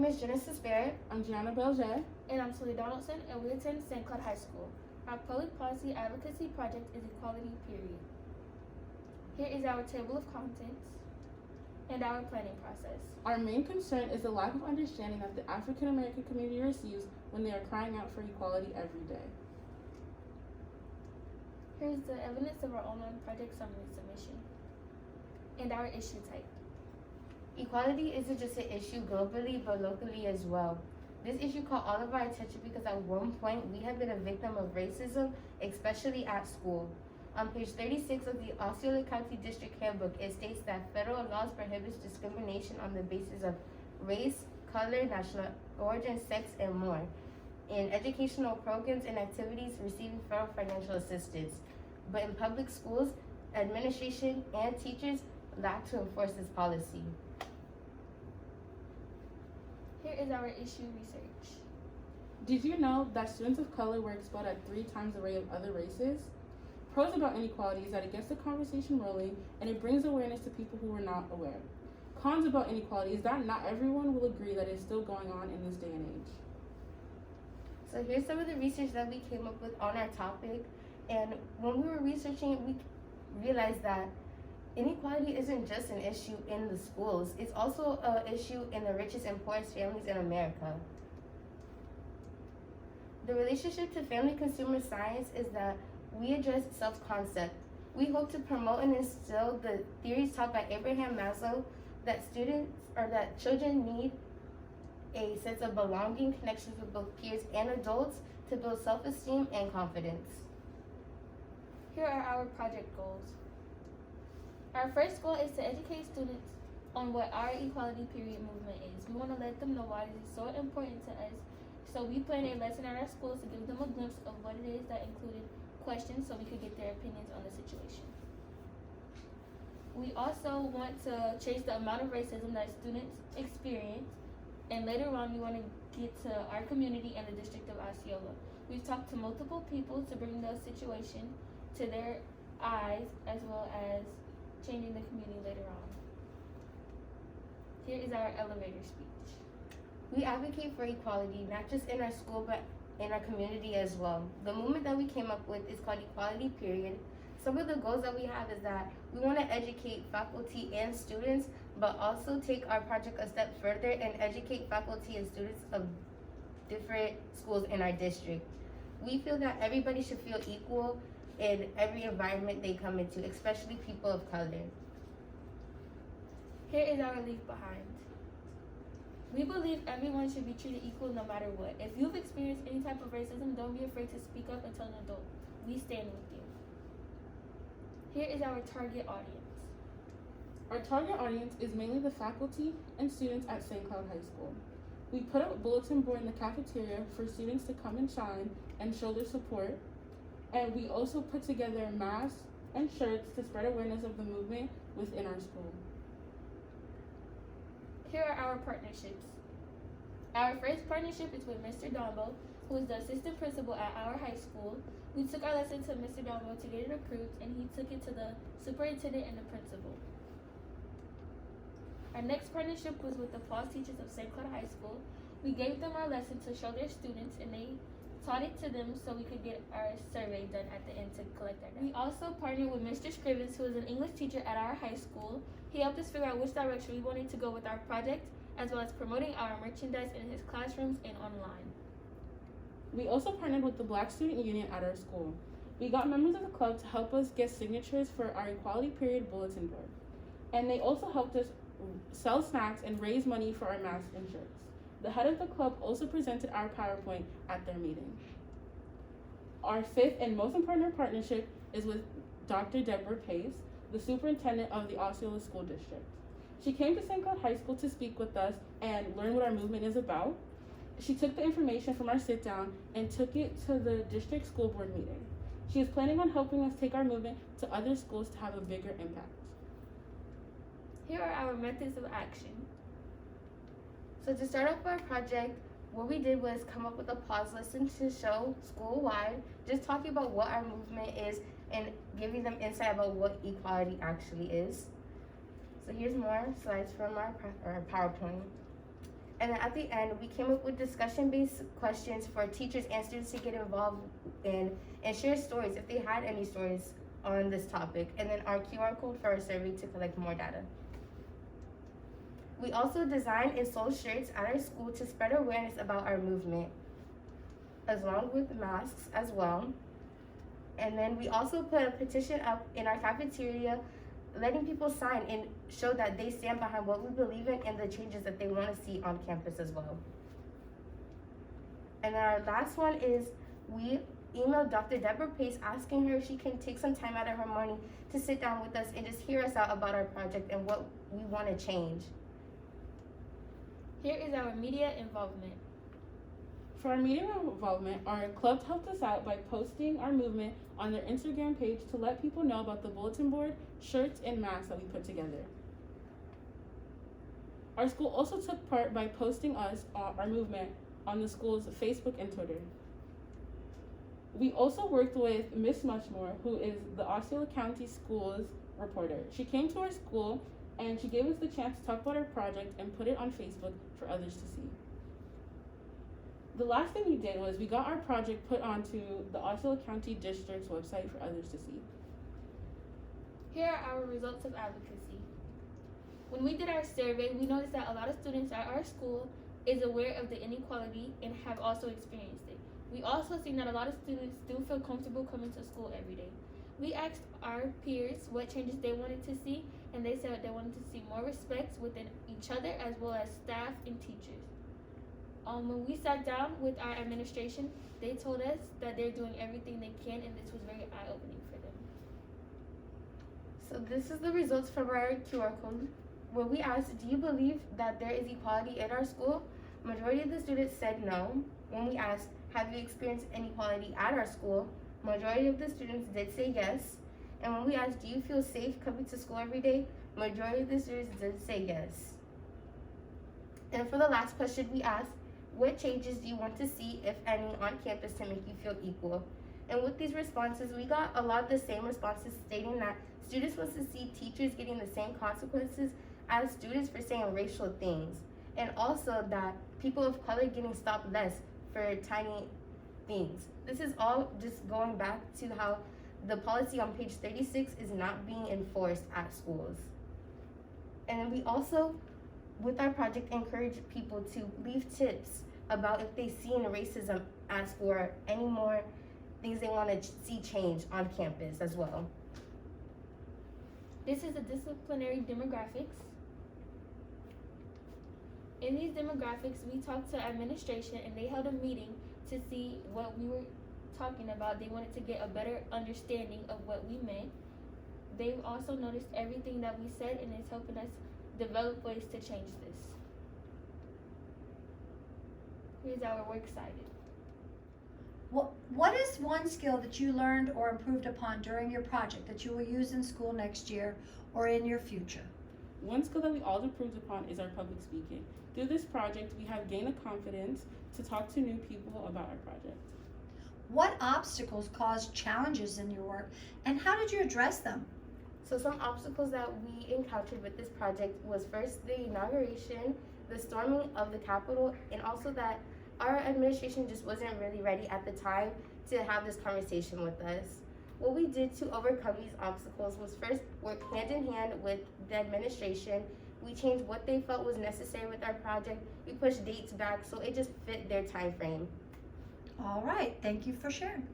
is Genesis Barrett. I'm Gianna Belge. And I'm Sully Donaldson, and we attend St. Cloud High School. Our public policy advocacy project is equality, period. Here is our table of contents and our planning process. Our main concern is the lack of understanding that the African American community receives when they are crying out for equality every day. Here's the evidence of our online project summary submission and our issue type. Equality isn't just an issue globally, but locally as well. This issue caught all of our attention because at one point we have been a victim of racism, especially at school. On page 36 of the Osceola County District Handbook, it states that federal laws prohibits discrimination on the basis of race, color, national origin, sex, and more in educational programs and activities receiving federal financial assistance. But in public schools, administration and teachers lack to enforce this policy. Here is our issue research. Did you know that students of color were exposed at 3 times the rate of other races? Pros about inequality is that it gets the conversation rolling and it brings awareness to people who were not aware. Cons about inequality is that not everyone will agree that it's still going on in this day and age. So here's some of the research that we came up with on our topic. And when we were researching it, we realized that inequality isn't just an issue in the schools. It's also an issue in the richest and poorest families in America. The relationship to family consumer science is that we address self-concept. We hope to promote and instill the theories taught by Abraham Maslow that children need a sense of belonging, connections with both peers and adults to build self-esteem and confidence. Here are our project goals. Our first goal is to educate students on what our equality period movement is. We want to let them know why it is so important to us. So we plan a lesson at our schools to give them a glimpse of what it is that included questions so we could get their opinions on the situation. We also want to change the amount of racism that students experience, and later on we want to get to our community and the District of Osceola. We've talked to multiple people to bring the situation to their eyes as well as changing the community later on. Here is our elevator speech. We advocate for equality, not just in our school, but in our community as well. The movement that we came up with is called Equality Period. Some of the goals that we have is that we want to educate faculty and students, but also take our project a step further and educate faculty and students of different schools in our district. We feel that everybody should feel equal in every environment they come into, especially people of color. Here is our leave behind. We believe everyone should be treated equal no matter what. If you've experienced any type of racism, don't be afraid to speak up and tell an adult. We stand with you. Here is our target audience. Our target audience is mainly the faculty and students at St. Cloud High School. We put up a bulletin board in the cafeteria for students to come and shine and show their support. And we also put together masks and shirts to spread awareness of the movement within our school. Here are our partnerships. Our first partnership is with Mr. Dombo, who is the assistant principal at our high school. We took our lesson to Mr. Dombo to get it approved, and he took it to the superintendent and the principal. Our next partnership was with the PAWS teachers of St. Cloud High School. We gave them our lesson to show their students, and they taught it to them so we could get our survey done at the end to collect our data. We also partnered with Mr. Scrivens, who is an English teacher at our high school. He helped us figure out which direction we wanted to go with our project, as well as promoting our merchandise in his classrooms and online. We also partnered with the Black Student Union at our school. We got members of the club to help us get signatures for our Equality Period bulletin board. And they also helped us sell snacks and raise money for our masks and shirts. The head of the club also presented our PowerPoint at their meeting. Our fifth and most important partnership is with Dr. Deborah Pace, the superintendent of the Osceola School District. She came to St. Cloud High School to speak with us and learn what our movement is about. She took the information from our sit down and took it to the district school board meeting. She is planning on helping us take our movement to other schools to have a bigger impact. Here are our methods of action. So to start off our project, what we did was come up with a pause lesson to show school-wide, just talking about what our movement is and giving them insight about what equality actually is. So here's more slides from our PowerPoint. And then at the end, we came up with discussion-based questions for teachers and students to get involved in and share stories if they had any stories on this topic. And then our QR code for our survey to collect more data. We also designed and sold shirts at our school to spread awareness about our movement, along with masks as well. And then we also put a petition up in our cafeteria letting people sign and show that they stand behind what we believe in and the changes that they want to see on campus as well. And then our last one is we emailed Dr. Deborah Pace asking her if she can take some time out of her morning to sit down with us and just hear us out about our project and what we want to change. Here is our media involvement. For our media involvement, our club helped us out by posting our movement on their Instagram page to let people know about the bulletin board, shirts, and masks that we put together. Our school also took part by posting our movement on the school's Facebook and Twitter. We also worked with Miss Muchmore, who is the Osceola County Schools reporter. She came to our school and she gave us the chance to talk about our project and put it on Facebook for others to see. The last thing we did was we got our project put onto the Osceola County District's website for others to see. Here are our results of advocacy. When we did our survey, we noticed that a lot of students at our school is aware of the inequality and have also experienced it. We also seen that a lot of students do feel comfortable coming to school every day. We asked our peers what changes they wanted to see, and they said they wanted to see more respect within each other as well as staff and teachers. When we sat down with our administration, they told us that they're doing everything they can, and this was very eye-opening for them. So this is the results from our QR code. When we asked, do you believe that there is equality in our school? Majority of the students said no. When we asked, have you experienced inequality at our school? Majority of the students did say yes. And when we asked, do you feel safe coming to school every day? Majority of the students did say yes. And for the last question we asked, what changes do you want to see, if any, on campus to make you feel equal? And with these responses, we got a lot of the same responses stating that students want to see teachers getting the same consequences as students for saying racial things. And also that people of color getting stopped less for tiny things. This is all just going back to how the policy on page 36 is not being enforced at schools. And then we also, with our project, encourage people to leave tips about if they see any racism at school or any more things they want to see change on campus as well. This is the disciplinary demographics. In these demographics, we talked to administration and they held a meeting to see what we were talking about. They wanted to get a better understanding of what we meant. They also noticed everything that we said and it's helping us develop ways to change this. Here's our work cited. What is one skill that you learned or improved upon during your project that you will use in school next year or in your future? One skill that we all improved upon is our public speaking. Through this project, we have gained the confidence to talk to new people about our project. What obstacles caused challenges in your work, and how did you address them? So some obstacles that we encountered with this project was first the inauguration, the storming of the Capitol, and also that our administration just wasn't really ready at the time to have this conversation with us. What we did to overcome these obstacles was first work hand in hand with the administration. We changed what they felt was necessary with our project. We pushed dates back so it just fit their time frame. All right, thank you for sharing.